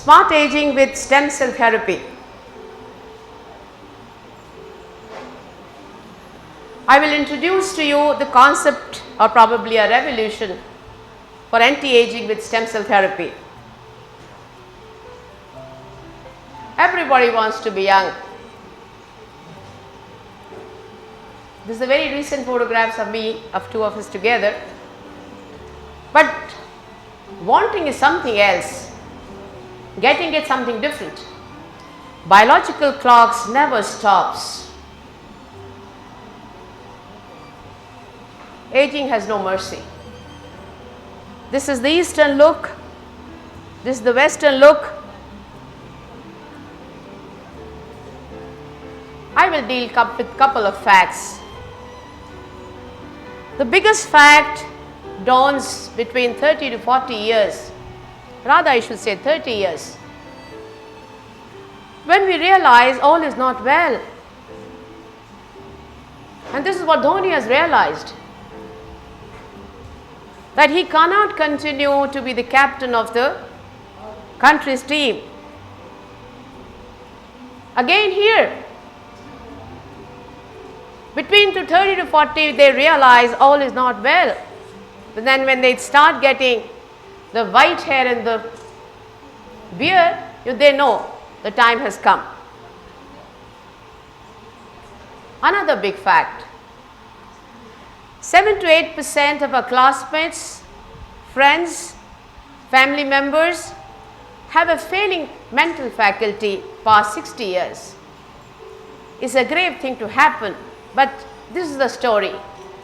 smart aging with stem cell therapy. I will introduce to you the concept or probably a revolution for anti-aging with stem cell therapy. Everybody wants to be young. This is a very recent photographs of me, of two of us together. But wanting is something else. Getting it something different. Biological clocks never stops. Aging has no mercy. This is the eastern look. This is the western look. I will deal with couple of facts. The biggest fact dawns between 30 to 40 years, rather I should say 30 years, when we realize all is not well. And this is what Dhoni has realized, that he cannot continue to be the captain of the country's team. Again here, between 30 to 40 they realize all is not well. But then when they start getting the white hair and the beard, they know the time has come. Another big fact, 7 to 8% of our classmates, friends, family members have a failing mental faculty past 60 years. It's a grave thing to happen, but this is the story.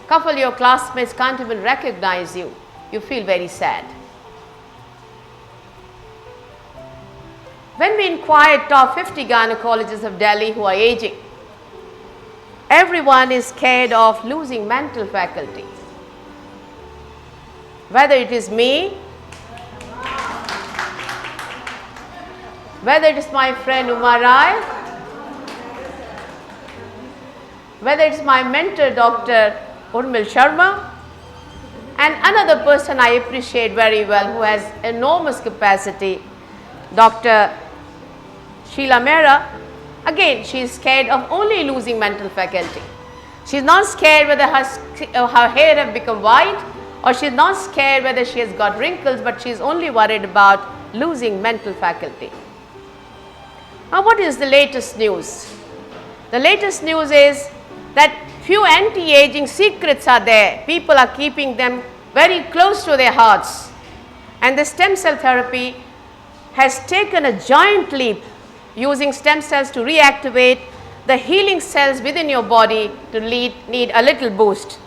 Couple of your classmates can't even recognize you. You feel very sad. When we inquired top 50 gynecologists of Delhi who are aging, everyone is scared of losing mental faculty. Whether it is me, whether it is my friend Umarai, whether it is my mentor Dr. Urmil Sharma, and another person I appreciate very well who has enormous capacity, Dr. Sheela Mehra. Again, she is scared of only losing mental faculty. She is not scared whether her hair have become white, or she is not scared whether she has got wrinkles, but she is only worried about losing mental faculty. Now what is the latest news? The latest news is that few anti-aging secrets are there. People are keeping them very close to their hearts. And the stem cell therapy has taken a giant leap, using stem cells to reactivate the healing cells within your body to need a little boost.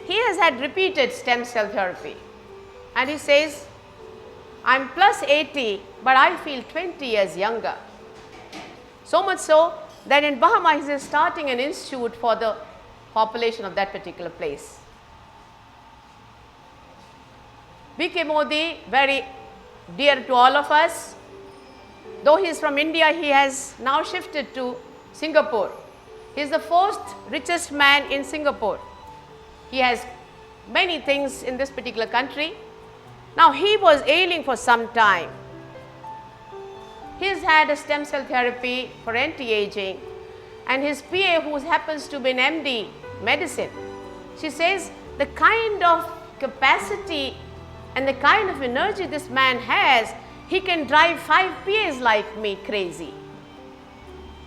He has had repeated stem cell therapy and he says, I'm plus 80 but I feel 20 years younger. So much so that in Bahamas he is starting an institute for the population of that particular place. B.K. Modi, very dear to all of us. Though he is from India, he has now shifted to Singapore. He is the fourth richest man in Singapore. He has many things in this particular country. Now he was ailing for some time. He has had a stem cell therapy for anti-aging, and his PA, who happens to be an MD medicine, she says the kind of capacity and the kind of energy this man has, he can drive 5 PAs like me crazy.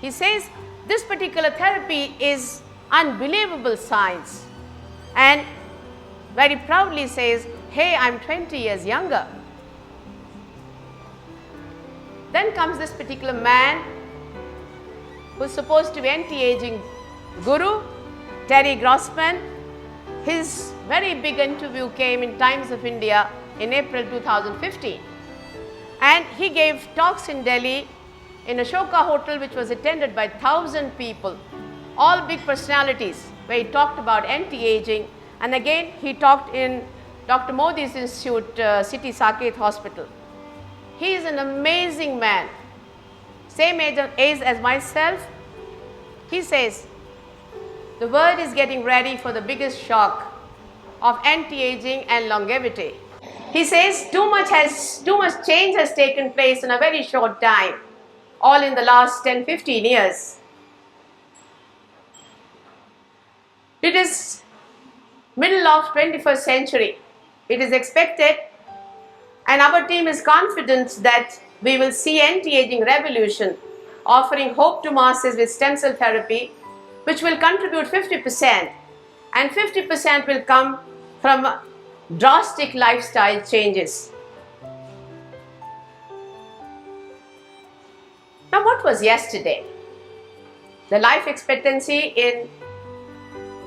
He says this particular therapy is unbelievable science, and very proudly says, hey, I'm 20 years younger. Then comes this particular man who is supposed to be anti-aging guru, Terry Grossman. His very big interview came in Times of India in April 2015. And he gave talks in Delhi in a Ashoka hotel which was attended by 1,000 people, all big personalities, where he talked about anti-aging. And again he talked in Dr. Modi's institute, City Saket Hospital. He is an amazing man, same age as myself. He says, the world is getting ready for the biggest shock of anti-aging and longevity. He says too much change has taken place in a very short time, all in the last 10-15 years. It is middle of 21st century. It is expected, and our team is confident that we will see anti-aging revolution offering hope to masses with stem cell therapy, which will contribute 50%, and 50% will come from drastic lifestyle changes. Now, what was yesterday? The life expectancy in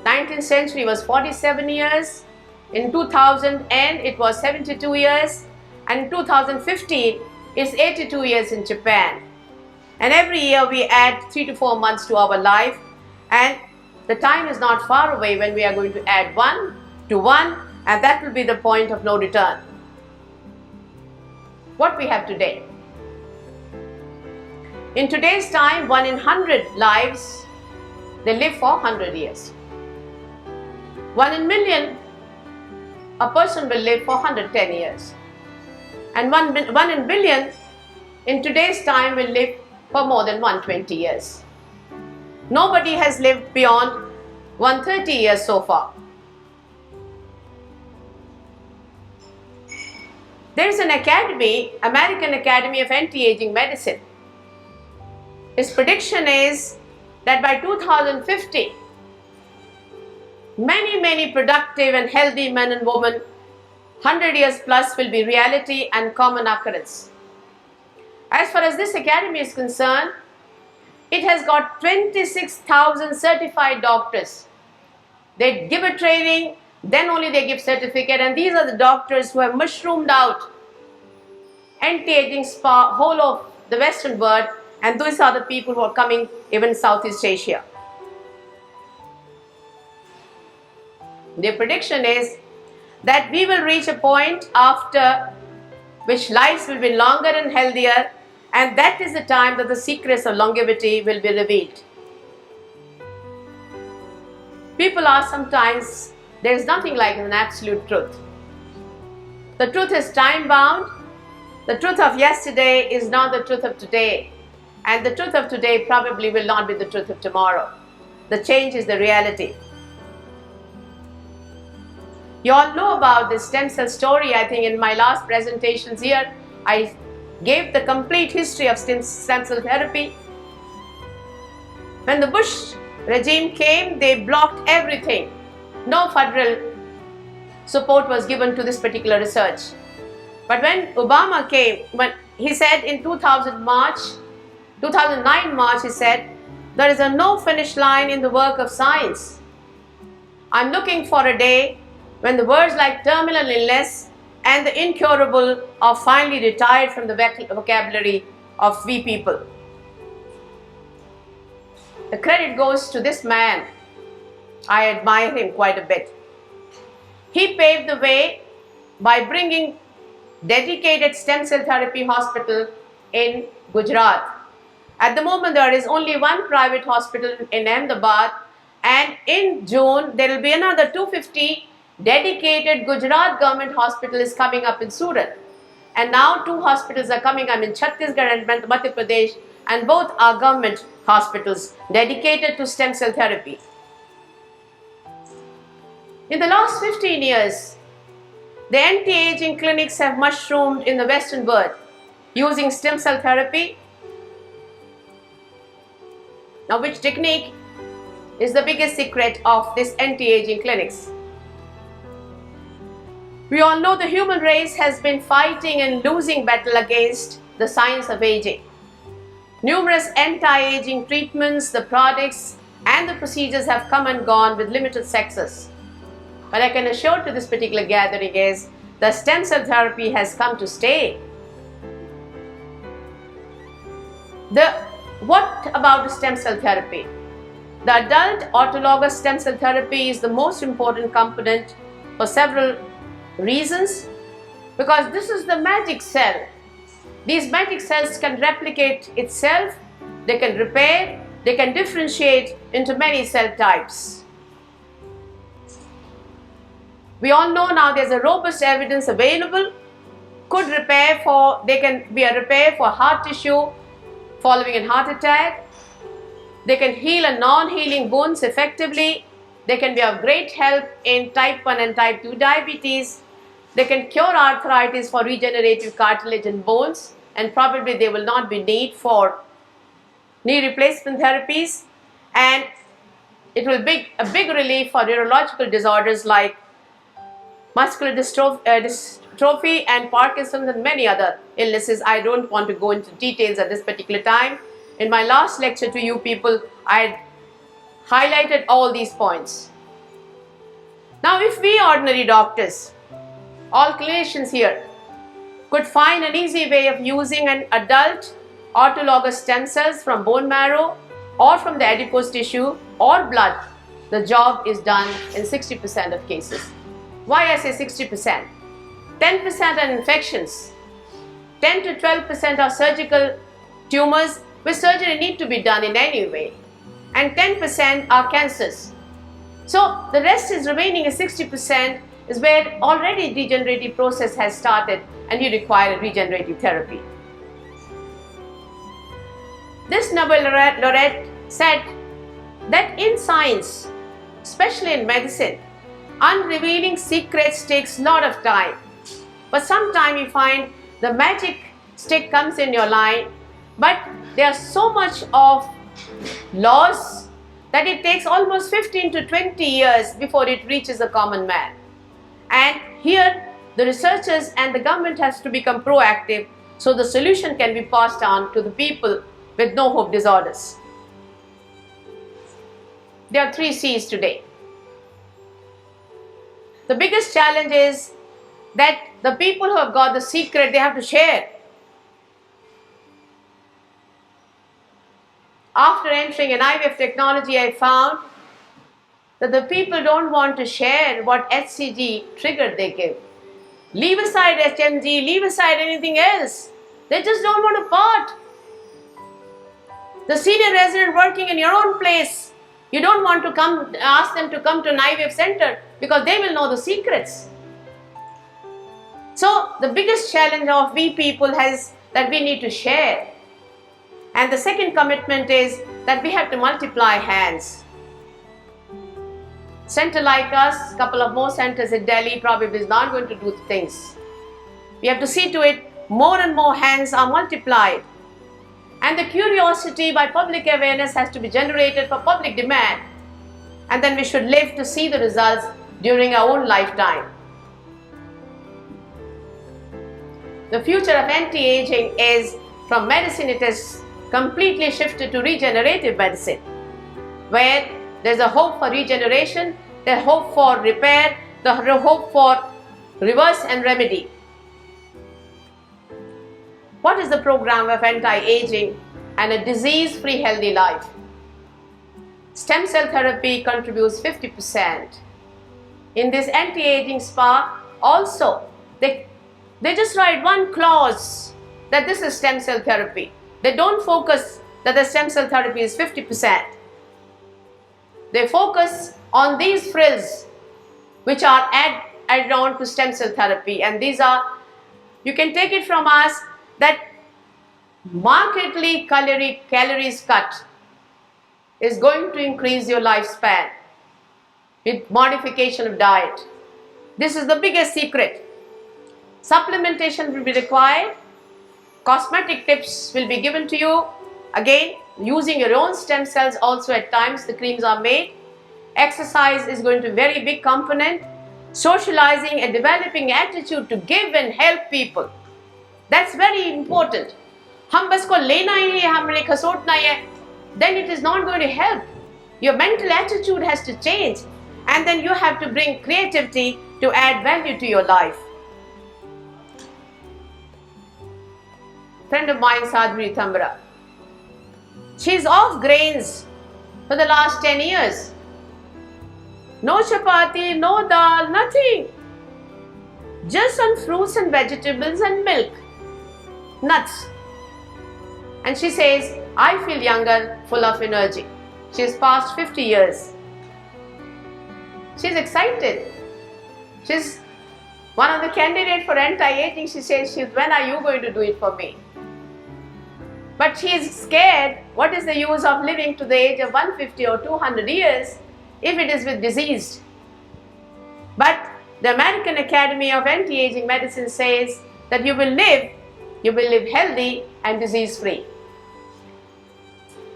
19th century was 47 years, in 2000 it was 72 years, and in 2015 it's 82 years in Japan. And every year we add 3 to 4 months to our life, and the time is not far away when we are going to add 1 to 1, and that will be the point of no return. What we have today? In today's time, 1 in 100 lives, they live for 100 years. 1 in million, a person will live for 110 years. And 1 in billion, in today's time, will live for more than 120 years. Nobody has lived beyond 130 years so far. There is an academy, American Academy of Anti-Aging Medicine. Its prediction is that by 2050, many productive and healthy men and women, 100 years plus, will be reality and common occurrence. As far as this academy is concerned, it has got 26,000 certified doctors. They give a training, then only they give certificate, and these are the doctors who have mushroomed out anti-aging spa whole of the Western world, and those are the people who are coming even Southeast Asia. Their prediction is that we will reach a point after which lives will be longer and healthier, and that is the time that the secrets of longevity will be revealed. People ask sometimes, there is nothing like an absolute truth. The truth is time bound. The truth of yesterday is not the truth of today, and the truth of today probably will not be the truth of tomorrow. The change is the reality. You all know about the stem cell story. I think in my last presentations here, I gave the complete history of stem cell therapy. When the Bush regime came, they blocked everything. No federal support was given to this particular research. But when Obama came, when he said in 2009 March, he said, there is a no finish line in the work of science. I'm looking for a day when the words like terminal illness and the incurable are finally retired from the vocabulary of we people. The credit goes to this man. I admire him quite a bit. He paved the way by bringing dedicated stem cell therapy hospital in Gujarat. At the moment, there is only one private hospital in Ahmedabad, and in June there will be another 250 dedicated Gujarat government hospital is coming up in Surat. And now 2 hospitals are coming up in Chhattisgarh and Madhya Pradesh, and both are government hospitals dedicated to stem cell therapy. In the last 15 years, the anti-aging clinics have mushroomed in the Western world using stem cell therapy. Now, which technique is the biggest secret of this anti-aging clinics? We all know the human race has been fighting and losing battle against the science of aging. Numerous anti-aging treatments, the products and the procedures have come and gone with limited success. But I can assure to this particular gathering is the stem cell therapy has come to stay. What about the stem cell therapy? The adult autologous stem cell therapy is the most important component for several reasons, because this is the magic cell. These magic cells can replicate itself, they can repair, they can differentiate into many cell types. We all know now there's a robust evidence available. They can be a repair for heart tissue following a heart attack. They can heal a non-healing wounds effectively. They can be of great help in type 1 and type 2 diabetes. They can cure arthritis for regenerative cartilage and bones, and probably there will not be need for knee replacement therapies, and it will be a big relief for neurological disorders like muscular dystrophy and Parkinson's and many other illnesses. I don't want to go into details at this particular time. In my last lecture to you people, I had highlighted all these points. Now, if we ordinary doctors, all clinicians here, could find an easy way of using an adult autologous stem cells from bone marrow or from the adipose tissue or blood, the job is done in 60% of cases. Why I say 60%? 10% are infections, 10 to 12% are surgical tumors where surgery need to be done in any way, and 10% are cancers. So the rest is remaining as 60% is where already degenerative process has started and you require a regenerative therapy. This Nobel laureate said that in science, especially in medicine, unrevealing secrets takes a lot of time. But sometimes you find the magic stick comes in your line, but there are so much of laws that it takes almost 15 to 20 years before it reaches a common man. And here the researchers and the government has to become proactive so the solution can be passed on to the people with no hope disorders. There are 3 C's today. The biggest challenge is that the people who have got the secret, they have to share. After entering in IVF technology, I found that the people don't want to share what HCG trigger they give. Leave aside HMG, leave aside anything else. They just don't want to part. The senior resident working in your own place, you don't want to ask them to come to an IVF center because they will know the secrets. So the biggest challenge of we people is that we need to share. And the second commitment is that we have to multiply hands. Center like us, couple of more centers in Delhi probably is not going to do things. We have to see to it more and more hands are multiplied. And the curiosity by public awareness has to be generated for public demand. And then we should live to see the results during our own lifetime. The future of anti-aging is, from medicine it is completely shifted to regenerative medicine, where there's a hope for regeneration, there's hope for repair, the hope for reverse and remedy. What is the program of anti-aging and a disease-free healthy life? Stem cell therapy contributes 50%. In this anti-aging spa also, they just write one clause that this is stem cell therapy. They don't focus that the stem cell therapy is 50%. They focus on these frills which are added on to stem cell therapy, and these are, you can take it from us, that markedly calories cut is going to increase your lifespan with modification of diet. This is the biggest secret. Supplementation will be required. Cosmetic tips will be given to you. Again, using your own stem cells also at times the creams are made. Exercise is going to be a very big component. Socializing and developing attitude to give and help people. That's very important. हम बस को लेना ही है, हमने खसोटना ही है, then it is not going to help. Your mental attitude has to change, and then you have to bring creativity to add value to your life. Friend of mine, Sadhvi Rithambhra, she's off grains for the last 10 years. No chapati, no dal, nothing. Just on fruits and vegetables and milk, nuts. And she says, I feel younger, full of energy. She has passed 50 years. She's excited. She's one of the candidates for anti-aging. She says, when are you going to do it for me? But she is scared, what is the use of living to the age of 150 or 200 years if it is with disease? But the American Academy of Anti-Aging Medicine says that you will live healthy and disease-free.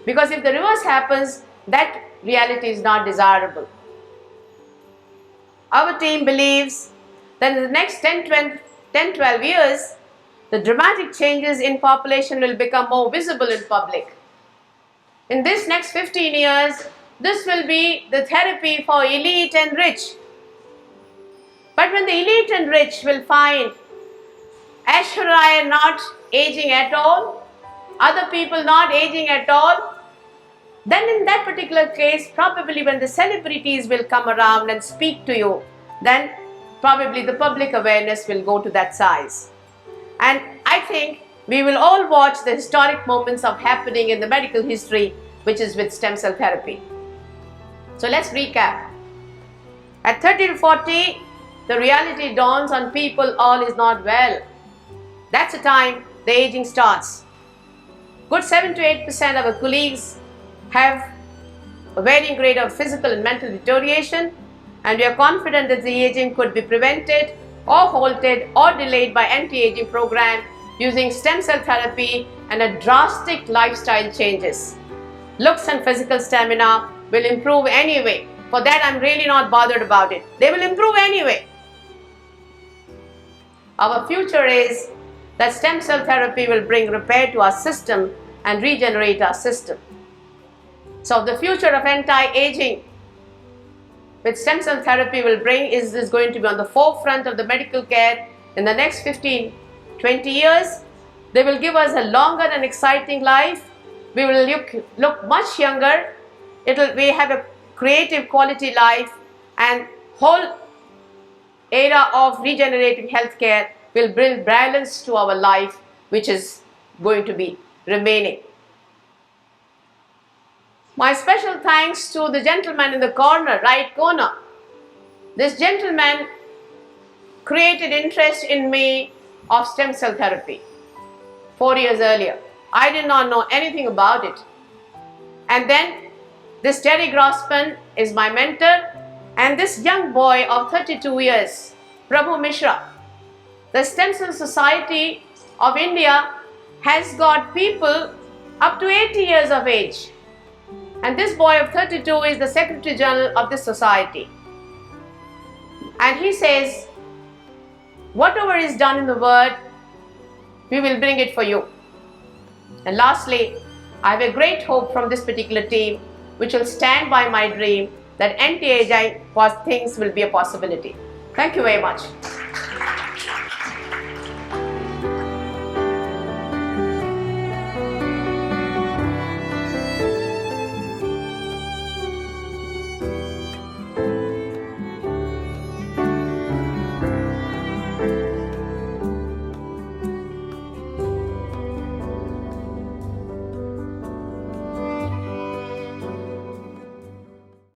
Because if the reverse happens, that reality is not desirable. Our team believes that in the next 10-12 years, the dramatic changes in population will become more visible in public. In this next 15 years, this will be the therapy for elite and rich. But when the elite and rich will find Aishwarya not aging at all, other people not aging at all, then in that particular case, probably when the celebrities will come around and speak to you, then probably the public awareness will go to that size. And I think we will all watch the historic moments of happening in the medical history, which is with stem cell therapy. So let's recap. At 30 to 40, the reality dawns on people all is not well. That's the time the aging starts. Good 7 to 8% of our colleagues have a varying grade of physical and mental deterioration, and we are confident that the aging could be prevented or halted or delayed by anti-aging program using stem cell therapy and a drastic lifestyle changes. Looks and physical stamina will improve anyway. For that, I'm really not bothered about it. They will improve anyway. Our future is that stem cell therapy will bring repair to our system and regenerate our system. So the future of anti-aging with stem cell therapy will bring is going to be on the forefront of the medical care in the next 15-20 years. They will give us a longer and exciting life. We will look much younger. We have a creative quality life, and whole era of regenerating healthcare will bring balance to our life, which is going to be remaining. My special thanks to the gentleman in the right corner. This gentleman created interest in me of stem cell therapy 4 years earlier. I did not know anything about it. And then this Terry Grossman is my mentor, and this young boy of 32 years, Prabhu Mishra. The Stem Cell Society of India has got people up to 80 years of age. And this boy of 32 is the Secretary General of this society. And he says, whatever is done in the world, we will bring it for you. And lastly, I have a great hope from this particular team, which will stand by my dream that anti-aging things will be a possibility. Thank you very much.